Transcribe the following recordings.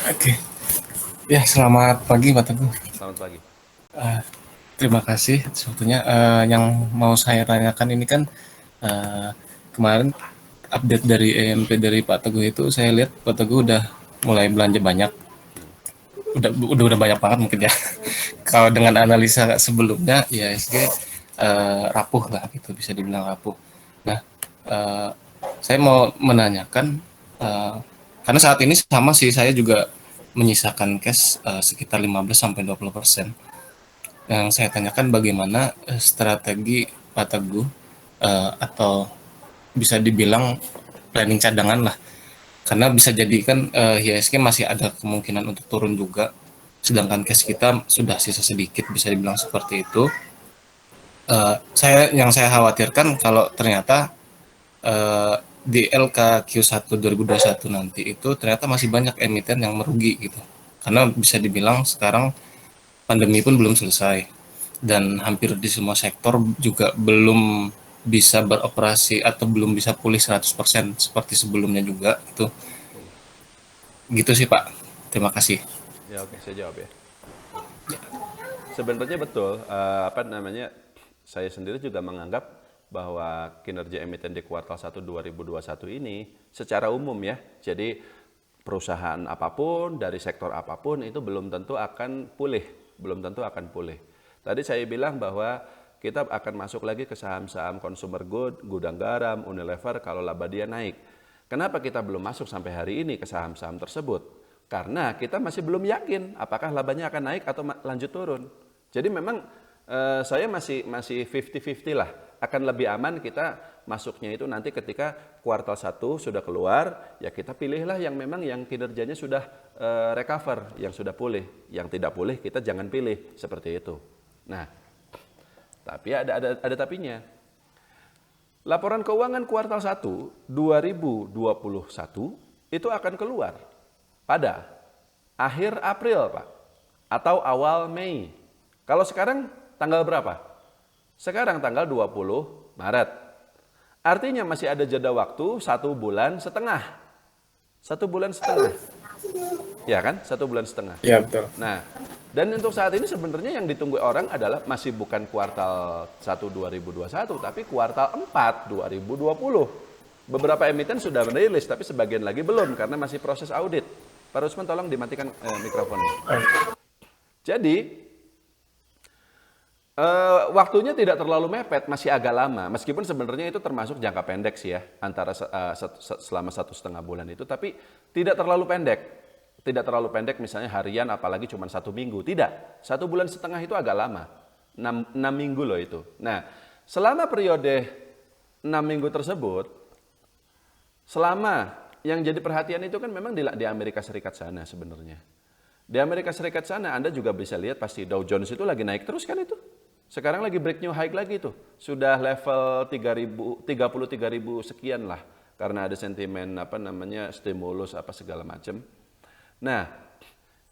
Oke, ya selamat pagi Pak Teguh. Selamat pagi. Eh, Terima kasih sebetulnya yang mau saya tanyakan ini kan eh, kemarin update dari EMP dari Pak Teguh itu saya lihat Pak Teguh udah mulai belanja banyak, Hmm. udah banyak banget mungkin ya. Kalau dengan analisa sebelumnya IHSG rapuh lah gitu bisa dibilang rapuh. Nah, eh, saya mau menanyakan eh, karena saat ini sama sih saya juga menyisakan cash sekitar 15 sampai 20%. Yang saya tanyakan bagaimana strategi Pak Teguh atau bisa dibilang planning cadangan lah. Karena bisa jadi kan IHSG masih ada kemungkinan untuk turun juga. Sedangkan cash kita sudah sisa sedikit bisa dibilang seperti itu. Saya khawatirkan kalau ternyata di LKQ1 2021 nanti itu ternyata masih banyak emiten yang merugi gitu. Karena bisa dibilang sekarang pandemi pun belum selesai dan hampir di semua sektor juga belum bisa beroperasi atau belum bisa pulih 100% seperti sebelumnya juga itu. Hmm. Gitu sih Pak. Terima kasih. Ya oke, saya jawab ya. Sebenarnya betul, apa namanya, saya sendiri juga menganggap bahwa kinerja emiten di kuartal 1 2021 ini secara umum ya, jadi perusahaan apapun, dari sektor apapun itu belum tentu akan pulih, belum tentu akan pulih. Tadi saya bilang bahwa kita akan masuk lagi ke saham-saham consumer good, gudang garam, Unilever kalau laba dia naik. Kenapa kita belum masuk sampai hari ini ke saham-saham tersebut? Karena kita masih belum yakin apakah labanya akan naik atau lanjut turun. Jadi memang saya masih 50-50 lah. Akan lebih aman kita masuknya itu nanti ketika kuartal 1 sudah keluar, ya kita pilihlah yang memang yang kinerjanya sudah recover, yang sudah pulih. Yang tidak pulih kita jangan pilih, seperti itu. Nah, tapi ada tapinya. Laporan keuangan kuartal 1 2021 itu akan keluar pada akhir April, Pak, atau awal Mei. Kalau sekarang tanggal berapa? Sekarang tanggal 20 Maret. Artinya masih ada jeda waktu 1 bulan setengah. 1 bulan setengah. Ya kan? 1 bulan setengah. Ya betul. Nah, dan untuk saat ini sebenarnya yang ditunggu orang adalah masih bukan kuartal 1 2021, tapi kuartal 4 2020. Beberapa emiten sudah merilis, tapi sebagian lagi belum karena masih proses audit. Pak Rusman tolong dimatikan mikrofonnya. Jadi, waktunya tidak terlalu mepet, masih agak lama. Meskipun sebenarnya itu termasuk jangka pendek sih ya, antara selama 1,5 bulan itu, tapi tidak terlalu pendek. Tidak terlalu pendek misalnya harian, apalagi cuma 1 minggu. Tidak, 1 bulan setengah itu agak lama. 6 minggu loh itu. Nah, selama periode 6 minggu tersebut, selama yang jadi perhatian itu kan memang di Amerika Serikat sana sebenarnya. Di Amerika Serikat sana Anda juga bisa lihat pasti Dow Jones itu lagi naik terus kan itu. Sekarang lagi break new high lagi tuh. Sudah level 33.000 sekian lah. Karena ada sentimen apa namanya stimulus apa segala macam. Nah,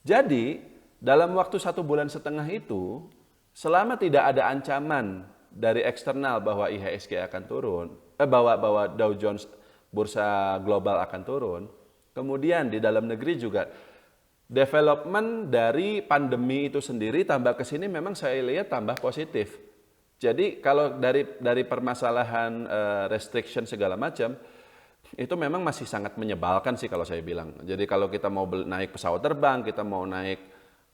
jadi dalam waktu 1 bulan setengah itu, selama tidak ada ancaman dari eksternal bahwa IHSG akan turun, bahwa Dow Jones bursa global akan turun, kemudian di dalam negeri juga development dari pandemi itu sendiri tambah ke sini memang saya lihat tambah positif. Jadi kalau dari permasalahan restriction segala macam itu memang masih sangat menyebalkan sih kalau saya bilang. Jadi kalau kita mau naik pesawat terbang, kita mau naik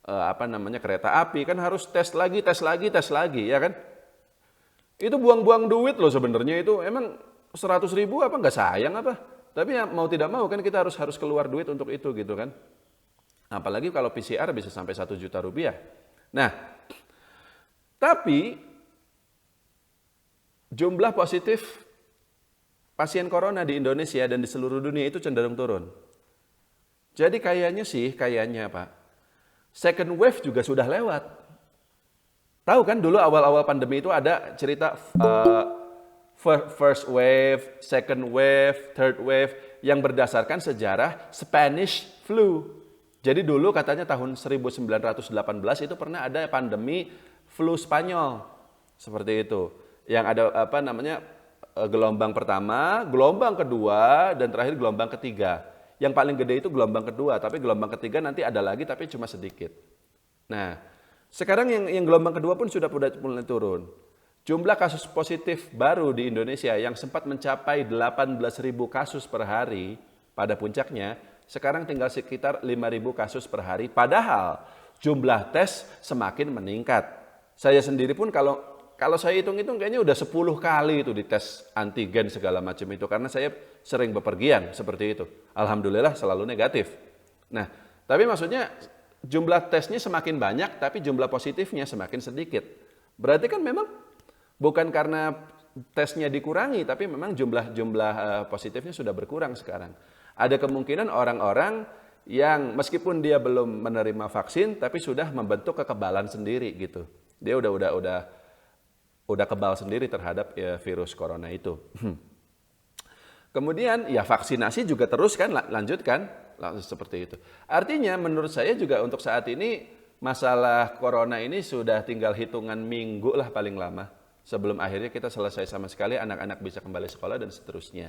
apa namanya kereta api kan harus tes lagi, tes lagi, tes lagi, ya kan? Itu buang-buang duit loh sebenarnya itu. Emang 100.000 apa nggak sayang apa? Tapi ya mau tidak mau kan kita harus keluar duit untuk itu gitu kan. Apalagi kalau PCR bisa sampai 1 juta rupiah. Nah, tapi jumlah positif pasien corona di Indonesia dan di seluruh dunia itu cenderung turun. Jadi kayaknya Pak, second wave juga sudah lewat. Tahu kan dulu awal-awal pandemi itu ada cerita first wave, second wave, third wave yang berdasarkan sejarah Spanish flu. Jadi dulu katanya tahun 1918 itu pernah ada pandemi flu Spanyol. Seperti itu. Yang ada apa namanya gelombang pertama, gelombang kedua, dan terakhir gelombang ketiga. Yang paling gede itu gelombang kedua, tapi gelombang ketiga nanti ada lagi tapi cuma sedikit. Nah, sekarang yang gelombang kedua pun sudah mulai turun. Jumlah kasus positif baru di Indonesia yang sempat mencapai 18.000 kasus per hari pada puncaknya, sekarang tinggal sekitar 5.000 kasus per hari. Padahal jumlah tes semakin meningkat. Saya sendiri pun kalau saya hitung-hitung kayaknya udah 10 kali itu dites antigen segala macam itu. Karena saya sering bepergian seperti itu. Alhamdulillah selalu negatif. Nah, tapi maksudnya jumlah tesnya semakin banyak, tapi jumlah positifnya semakin sedikit. Berarti kan memang bukan karena tesnya dikurangi, tapi memang jumlah positifnya sudah berkurang sekarang. Ada kemungkinan orang-orang yang meskipun dia belum menerima vaksin, tapi sudah membentuk kekebalan sendiri gitu. Dia udah kebal sendiri terhadap virus corona itu. Kemudian ya vaksinasi juga terus kan lanjutkan seperti itu. Artinya menurut saya juga untuk saat ini masalah corona ini sudah tinggal hitungan minggu lah paling lama sebelum akhirnya kita selesai sama sekali, anak-anak bisa kembali sekolah dan seterusnya.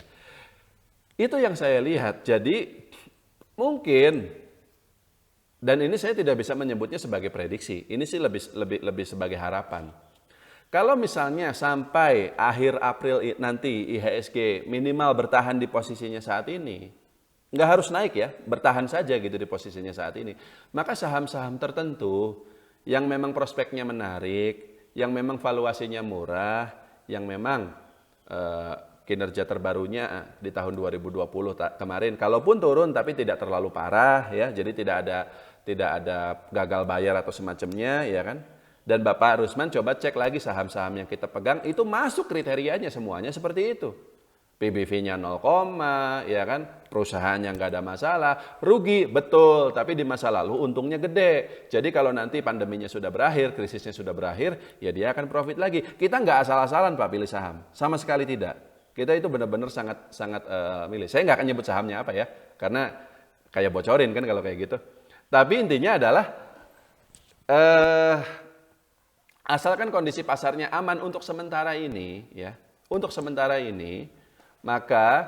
Itu yang saya lihat. Jadi mungkin, dan ini saya tidak bisa menyebutnya sebagai prediksi, ini sih lebih sebagai harapan. Kalau misalnya sampai akhir April nanti IHSG minimal bertahan di posisinya saat ini, nggak harus naik ya, bertahan saja gitu di posisinya saat ini, maka saham-saham tertentu yang memang prospeknya menarik, yang memang valuasinya murah, yang memang kinerja terbarunya di tahun 2020 kemarin, kalaupun turun tapi tidak terlalu parah ya, jadi tidak ada gagal bayar atau semacamnya ya kan. Dan Bapak Rusman coba cek lagi saham-saham yang kita pegang itu masuk kriterianya semuanya seperti itu. PBV-nya 0, ya kan, perusahaan yang nggak ada masalah, rugi betul, tapi di masa lalu untungnya gede. Jadi kalau nanti pandeminya sudah berakhir, krisisnya sudah berakhir, ya dia akan profit lagi. Kita nggak asal-asalan Pak pilih saham, sama sekali tidak. Kita itu benar-benar sangat milih. Saya nggak akan nyebut sahamnya apa ya, karena kayak bocorin kan kalau kayak gitu. Tapi intinya adalah asalkan kondisi pasarnya aman untuk sementara ini, ya, untuk sementara ini, maka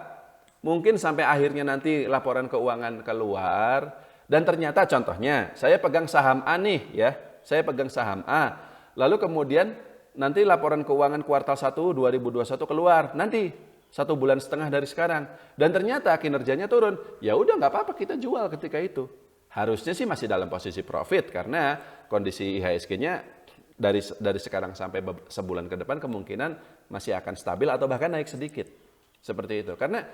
mungkin sampai akhirnya nanti laporan keuangan keluar dan ternyata contohnya saya pegang saham A nih, ya, saya pegang saham A, lalu kemudian nanti laporan keuangan kuartal 1 2021 keluar, nanti 1,5 bulan dari sekarang, dan ternyata kinerjanya turun, ya udah nggak apa-apa kita jual ketika itu. Harusnya sih masih dalam posisi profit karena kondisi IHSG-nya dari sekarang sampai sebulan ke depan kemungkinan masih akan stabil atau bahkan naik sedikit. Seperti itu. Karena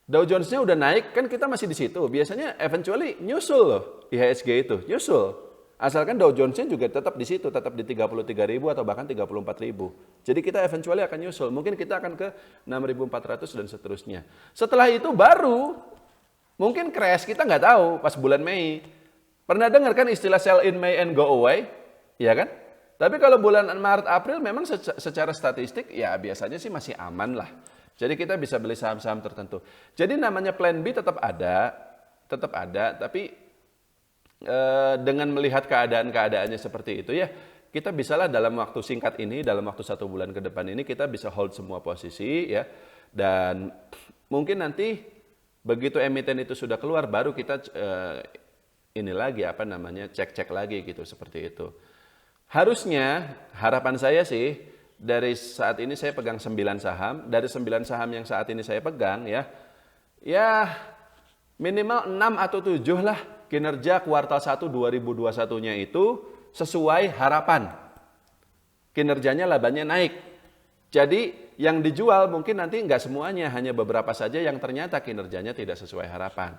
Dow Jones-nya udah naik, kan kita masih di situ. Biasanya eventually nyusul loh IHSG itu, nyusul. Asalkan Dow Jones-nya juga tetap di situ, tetap di 33.000 atau bahkan 34.000. Jadi kita eventually akan nyusul. Mungkin kita akan ke 6.400 dan seterusnya. Setelah itu baru mungkin crash, kita nggak tahu pas bulan Mei. Pernah dengar kan istilah sell in May and go away? Iya kan? Tapi kalau bulan Maret, April memang secara statistik ya biasanya sih masih aman lah. Jadi kita bisa beli saham-saham tertentu. Jadi namanya plan B tetap ada, tapi dengan melihat keadaannya seperti itu ya, kita bisalah dalam waktu singkat ini, dalam waktu 1 bulan ke depan ini kita bisa hold semua posisi ya. Dan mungkin nanti begitu emiten itu sudah keluar baru kita ini lagi cek-cek lagi gitu seperti itu. Harusnya harapan saya sih dari saat ini saya pegang 9 saham, dari 9 saham yang saat ini saya pegang ya minimal 6 atau 7 lah kinerja kuartal 1 2021-nya itu sesuai harapan. Kinerjanya labanya naik. Jadi yang dijual mungkin nanti nggak semuanya, hanya beberapa saja yang ternyata kinerjanya tidak sesuai harapan.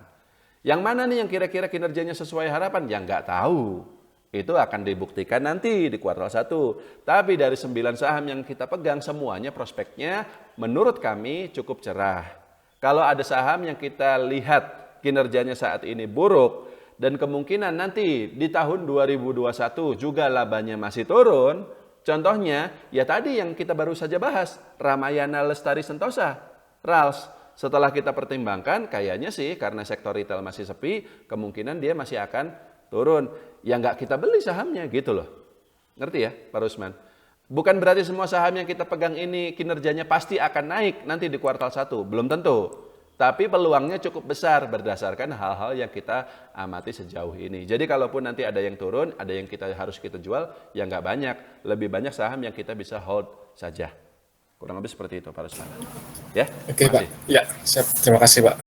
Yang mana nih yang kira-kira kinerjanya sesuai harapan? Yang nggak tahu. Itu akan dibuktikan nanti di kuartal 1. Tapi dari 9 saham yang kita pegang semuanya prospeknya menurut kami cukup cerah. Kalau ada saham yang kita lihat kinerjanya saat ini buruk dan kemungkinan nanti di tahun 2021 juga labanya masih turun, contohnya ya tadi yang kita baru saja bahas, Ramayana Lestari Sentosa, RALS. Setelah kita pertimbangkan kayaknya sih karena sektor retail masih sepi, kemungkinan dia masih akan turun, ya nggak kita beli sahamnya gitu loh. Ngerti ya Pak Rusman? Bukan berarti semua saham yang kita pegang ini kinerjanya pasti akan naik nanti di kuartal 1, belum tentu. Tapi peluangnya cukup besar berdasarkan hal-hal yang kita amati sejauh ini. Jadi kalaupun nanti ada yang turun, ada yang harus kita jual, ya nggak banyak. Lebih banyak saham yang kita bisa hold saja. Kurang lebih seperti itu Pak Rusman. Ya, Oke, Pak. makasih. Ya, siap. Terima kasih, Pak.